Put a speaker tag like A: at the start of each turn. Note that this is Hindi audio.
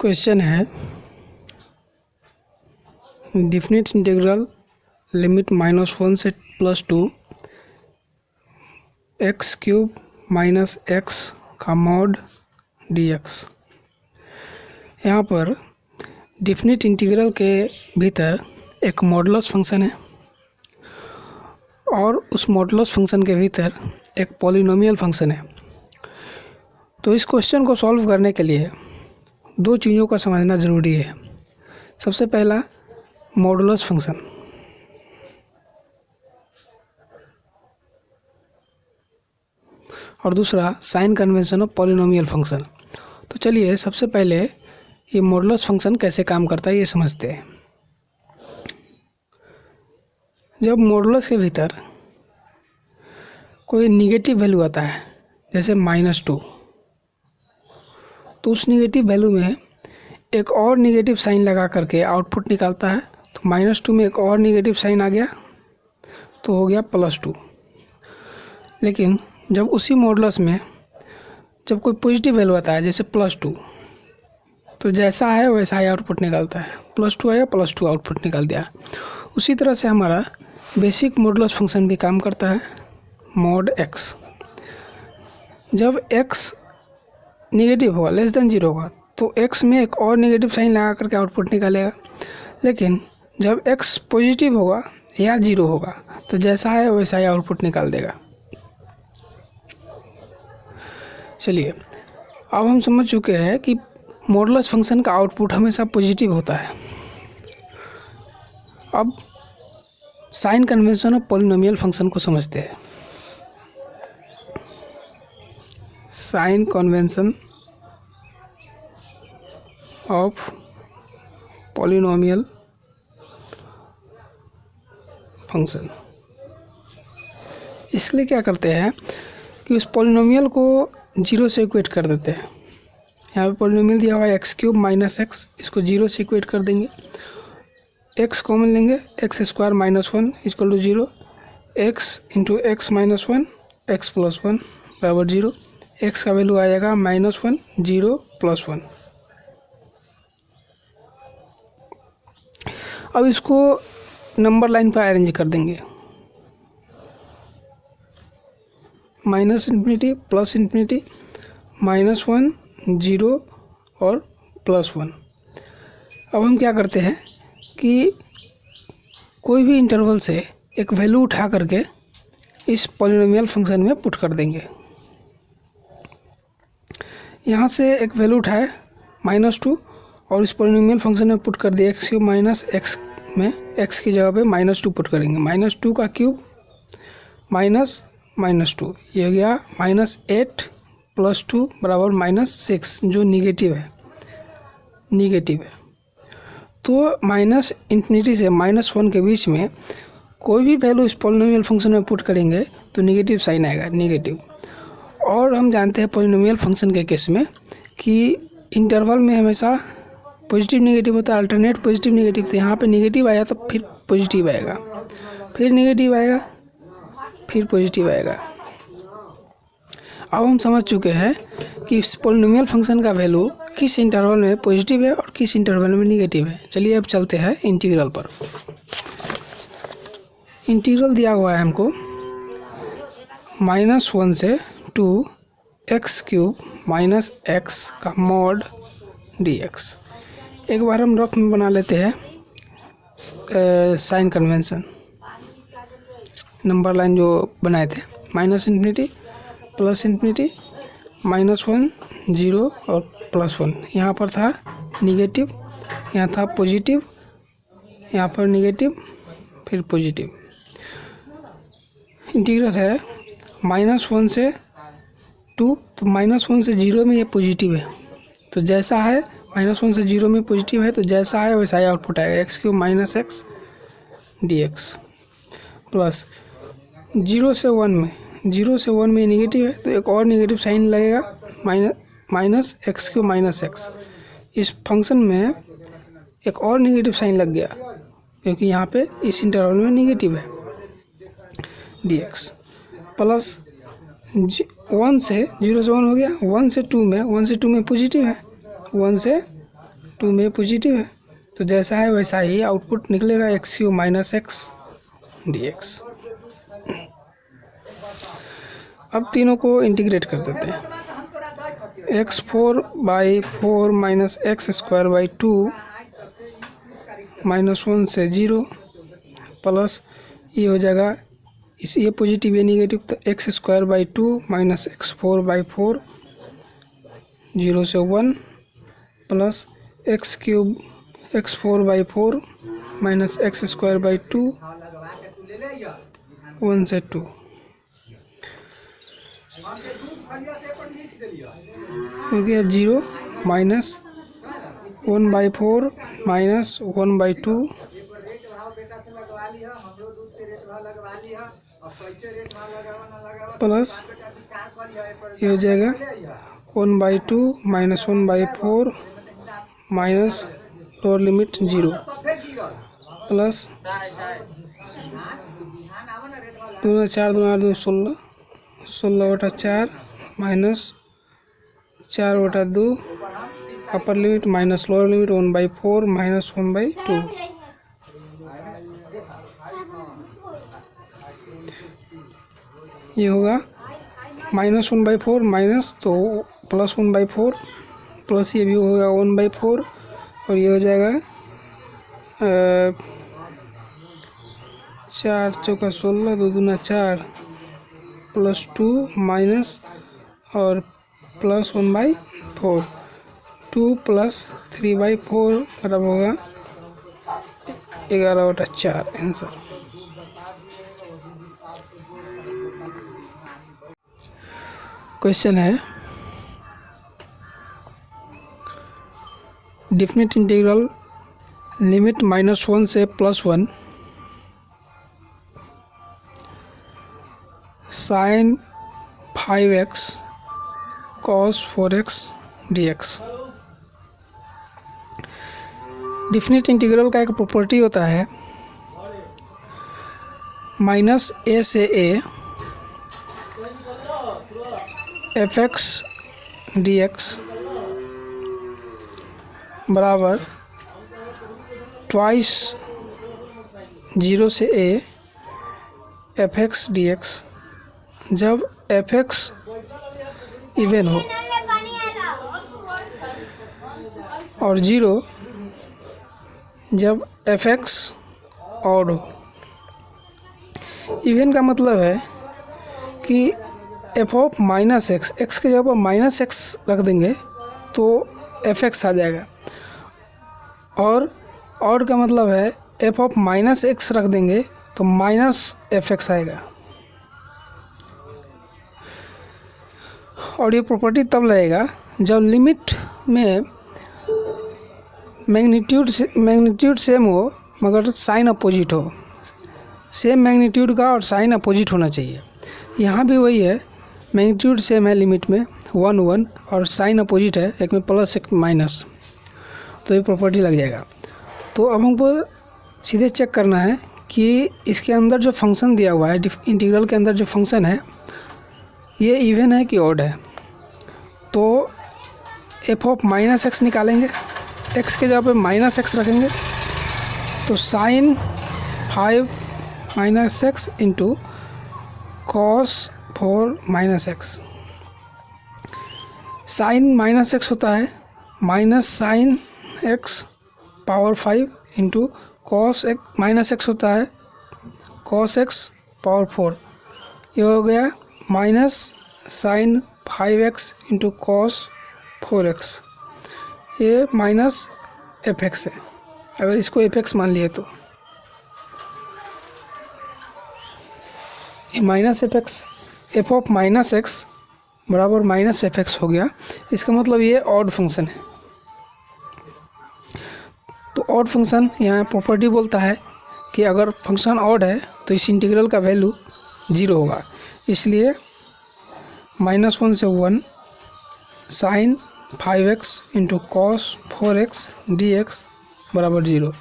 A: क्वेश्चन है डिफिनिट इंटीग्रल लिमिट -1 से +2 x³ माइनस x का मॉड dx। यहाँ पर डिफिनिट इंटीग्रल के भीतर एक मॉडुलस फंक्शन है और उस मॉडुलस फंक्शन के भीतर एक पॉलिनोमियल फंक्शन है। तो इस क्वेश्चन को सॉल्व करने के लिए दो चीज़ों का समझना ज़रूरी है। सबसे पहला मॉडुलस फंक्शन और दूसरा sign convention of polynomial function. तो चलिए सबसे पहले ये मॉडुलस फंक्शन कैसे काम करता है ये समझते हैं। जब मॉडुलस के भीतर कोई निगेटिव वैल्यू आता है जैसे -2, तो उस निगेटिव वैल्यू में एक और निगेटिव साइन लगा करके आउटपुट निकालता है। तो -2 में एक और निगेटिव साइन आ गया तो हो गया +2। लेकिन जब उसी मॉडुलस में जब कोई पॉजिटिव वैल्यू आता है जैसे +2, तो जैसा है वैसा ही आउटपुट निकालता है। +2 आया +2 आउटपुट निकाल दिया। उसी तरह से हमारा बेसिक मॉडुलस फंक्शन भी काम करता है मॉड x। जब x निगेटिव होगा <0 होगा तो x में एक और निगेटिव साइन लगा करके आउटपुट निकालेगा। लेकिन जब x पॉजिटिव होगा या 0 होगा तो जैसा है वैसा ही आउटपुट निकाल देगा। चलिए अब हम समझ चुके हैं कि मॉडुलस फंक्शन का आउटपुट हमेशा पॉजिटिव होता है। अब sign convention of polynomial function को समझते हैं। Sign convention of polynomial function. इसलिए क्या करते हैं कि उस पॉलिनोमियल को 0 से इक्वेट कर देते हैं। यहाँ पे पॉलिनोमियल दिया हुआ है x³ माइनस x, इसको 0 से इक्वेट कर देंगे। x कॉमन लेंगे, x² -1 = 0, x × x - 1 x + 1 = 0। x का वैल्यू आ जाएगा -1 0 + 1। अब इसको नंबर लाइन पर अरेंज कर देंगे, -∞, +∞, -1 0 और +1। अब हम क्या करते हैं कि कोई भी इंटरवल से एक वैल्यू उठा करके इस पॉलिनोमियल फंक्शन में पुट कर देंगे। यहाँ से एक वैल्यू उठाए -2 और इस पॉलिनोमियल फंक्शन में पुट कर दिया x³ माइनस x में x की जगह पे -2 पुट करेंगे। -2 का क्यूब -2, ये हो गया -8 + 2 = -6, जो निगेटिव है। तो -∞ से -1 के बीच में कोई भी वैल्यू इस पॉलिनोमियल फंक्शन में पुट करेंगे तो निगेटिव साइन आएगा, निगेटिव। और हम जानते हैं पॉलिनोमियल फंक्शन के केस में कि इंटरवल में हमेशा पॉजिटिव नेगेटिव होता है, अल्टरनेट पॉजिटिव नेगेटिव। तो यहाँ पे नेगेटिव आया तो फिर पॉजिटिव आएगा, फिर नेगेटिव आएगा, फिर पॉजिटिव आएगा। अब हम समझ चुके हैं कि इस पॉलिनोमियल फंक्शन का वैल्यू किस इंटरवल में पॉजिटिव है और किस इंटरवल में नेगेटिव है। चलिए अब चलते हैं इंटीग्रल पर। इंटीग्रल दिया हुआ है हमको -1 से 2 x³ माइनस x का मॉड dx। एक बार हम रफ में बना लेते हैं साइन कन्वेंशन। नंबर लाइन जो बनाए थे -∞, +∞, -1 0 और +1। यहाँ पर था निगेटिव, यहाँ था पॉजिटिव, यहाँ पर निगेटिव, फिर पॉजिटिव। इंटीग्रल है -1 से 2, तो -1 से 0 में ये पॉजिटिव है। तो जैसा है -1 से 0 में पॉजिटिव है तो जैसा है वैसा ही आउटपुट आएगा, x³ minus x dx। Plus 0 से 1 में निगेटिव है तो एक और निगेटिव साइन लगेगा, -x³ माइनस x। इस फंक्शन में एक और निगेटिव साइन लग गया क्योंकि यहाँ पे इस इंटरवल में निगेटिव है, dx। प्लस 1 से 0 से 1 हो गया, 1 से 2 में पॉजिटिव है, 1 से टू में पॉजिटिव है, तो जैसा है वैसा ही आउटपुट निकलेगा, x Q minus x D x. अब तीनों को इंटीग्रेट कर देते हैं। X 4/4 minus x square by 2 -1 से 0 प्लस ये हो जाएगा, इस ये पॉजिटिव है निगेटिव, तो x square by 2 minus x 4/4 0 से 1 plus x cube x 4/4 minus x square by 2 1 से 2 हो गया 0 माइनस 1/4 माइनस 1/2 प्लस ये हो जाएगा 1/2 minus 1/4 minus lower limit 0 plus 2 4 2 8 2 16 16/4 minus 4/2 upper limit minus lower limit 1/4 minus 1/2। ये होगा माइनस 1/4 माइनस तो प्लस 1/4 प्लस ये भी होगा 1/4 और ये हो जाएगा 4 चौका 16 2 दूना 4 प्लस 2 माइनस और प्लस 1/4 2 प्लस 3/4 मतलब होगा 11/4 आंसर। क्वेश्चन है डेफिनेट इंटीग्रल लिमिट -1 से +1 sine 5x cos 4x dx। Definite integral का एक प्रॉपर्टी होता है -a से a fx dx बराबर 2 0 से a fx dx जब fx इवन हो और 0 जब fx ऑड हो। इवन का मतलब है कि f of minus x, x के जगह पर माइनस एक्स रख देंगे तो fx आ जाएगा, और ऑड का मतलब है f ऑफ माइनस एक्स रख देंगे तो माइनस fx आएगा। और ये प्रॉपर्टी तब लगेगा जब लिमिट में मैग्नीट्यूड सेम हो मगर साइन अपोजिट हो। सेम मैग्नीट्यूड का और साइन अपोजिट होना चाहिए। यहाँ भी वही है, मैग्नीट्यूड सेम है लिमिट में 1 1 और साइन अपोजिट है, एक में प्लस एक माइनस, तो ये प्रॉपर्टी लग जाएगा। तो अब हमको सीधे चेक करना है कि इसके अंदर जो फंक्शन दिया हुआ है, इंटीग्रल के अंदर जो फंक्शन है ये इवन है कि ऑड है। तो एफ ऑफ माइनस एक्स निकालेंगे, एक्स के जगह पे माइनस एक्स रखेंगे तो sine 5 minus x into cos 4 minus x. Sine minus x होता है minus sine x power 5 into cos x minus x होता है कॉस एक्स पावर 4। ये हो गया minus sign 5x into cos 4x। ये माइनस fx है, अगर इसको fx मान लिए तो ये minus f of minus x बराबर माइनस fx हो गया। इसका मतलब ये ऑड फंक्शन है। तो ऑड फंक्शन यहाँ प्रॉपर्टी बोलता है कि अगर फंक्शन ऑड है तो इस इंटीग्रल का वैल्यू 0 होगा। इसलिए -1 से 1 sine 5x into cos 4x dx बराबर 0।